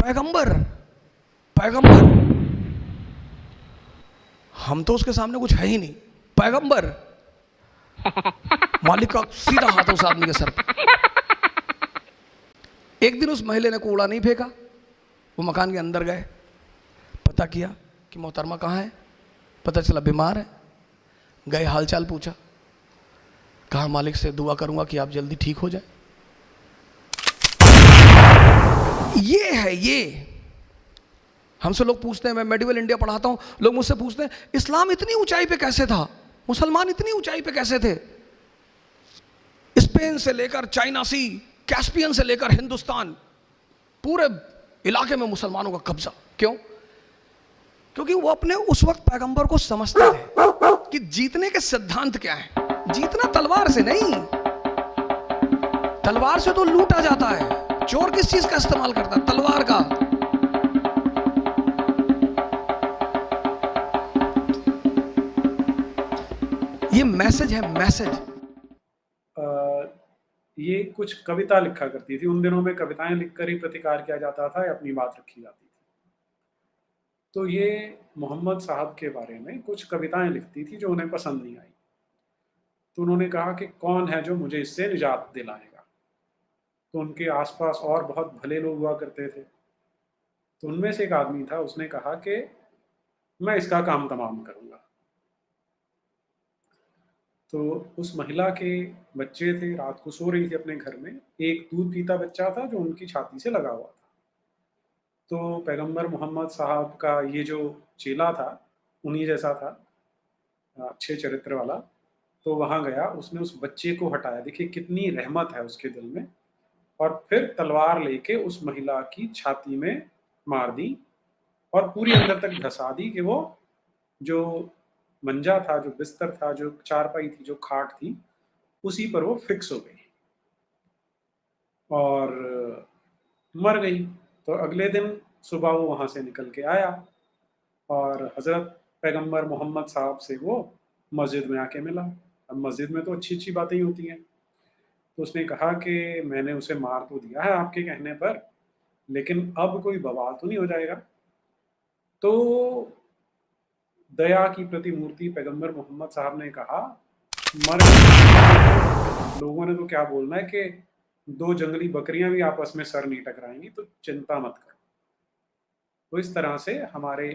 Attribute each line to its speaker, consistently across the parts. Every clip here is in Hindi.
Speaker 1: पैगंबर, पैगंबर, हम तो उसके सामने कुछ है ही नहीं। पैगंबर, मालिक का सीधा हाथ उस आदमी के सर पर। एक दिन उस महिला ने कूड़ा नहीं फेंका, वो मकान के अंदर गए, पता किया कि मोहतरमा कहाँ है, पता चला बीमार है। गए, हालचाल पूछा, कहा मालिक से दुआ करूंगा कि आप जल्दी ठीक हो जाए। ये है ये। हमसे लोग पूछते हैं, मैं मेडिवल इंडिया पढ़ाता हूं, लोग मुझसे पूछते हैं इस्लाम इतनी ऊंचाई पे कैसे था, मुसलमान इतनी ऊंचाई पे कैसे थे। स्पेन से लेकर चाइना सी, कैस्पियन से लेकर हिंदुस्तान, पूरे इलाके में मुसलमानों का कब्जा। क्यों? क्योंकि वो अपने उस वक्त पैगंबर को समझते थे कि जीतने के सिद्धांत क्या है। जीतना तलवार से नहीं, तलवार से तो लूटा जाता है। चोर किस चीज का इस्तेमाल करता है? तलवार का। ये मैसेज है, मैसेज।
Speaker 2: ये कुछ कविता लिखा करती थी। उन दिनों में कविताएं लिखकर ही प्रतिकार किया जाता था या अपनी बात रखी जाती थी। तो ये मोहम्मद साहब के बारे में कुछ कविताएं लिखती थी जो उन्हें पसंद नहीं आई। तो उन्होंने कहा कि कौन है जो मुझे इससे निजात दिलाएगा। तो उनके आसपास और बहुत भले लोग हुआ करते थे। तो उनमें से एक आदमी था, उसने कहा कि मैं इसका काम तमाम करूंगा। तो उस महिला के बच्चे थे, रात को सो रही थी अपने घर में। एक दूध पीता बच्चा था जो उनकी छाती से लगा हुआ था। तो पैगंबर मोहम्मद साहब का ये जो चेला था, उन्हीं जैसा था, अच्छे चरित्र वाला। तो वहाँ गया, उसने उस बच्चे को हटाया। देखिए कितनी रहमत है उसके दिल में। और फिर तलवार लेके उस महिला की छाती में मार दी और पूरी अंदर तक धंसा दी कि वो जो मंजा था, जो बिस्तर था, जो चारपाई थी, जो खाट थी, उसी पर वो फिक्स हो गई और मर गई। तो अगले दिन सुबह वो वहाँ से निकल के आया और हज़रत पैगंबर मोहम्मद साहब से वो मस्जिद में आके मिला। अब मस्जिद में तो अच्छी अच्छी बातें ही होती हैं। तो उसने कहा कि मैंने उसे मार तो दिया है आपके कहने पर, लेकिन अब कोई बवाल तो नहीं हो जाएगा। तो दया की प्रतिमूर्ति पैगंबर मोहम्मद साहब ने कहा, मर गए लोगों ने तो क्या बोलना है कि दो जंगली बकरियां भी आपस में सर नहीं टकराएंगी, तो चिंता मत करो। तो इस तरह से हमारे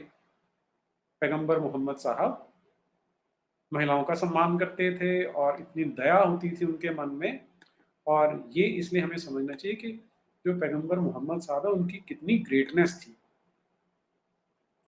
Speaker 2: पैगंबर मोहम्मद साहब महिलाओं का सम्मान करते थे और इतनी दया होती थी उनके मन में। और ये इसलिए हमें समझना चाहिए कि जो पैगंबर मोहम्मद साहब है उनकी कितनी ग्रेटनेस थी।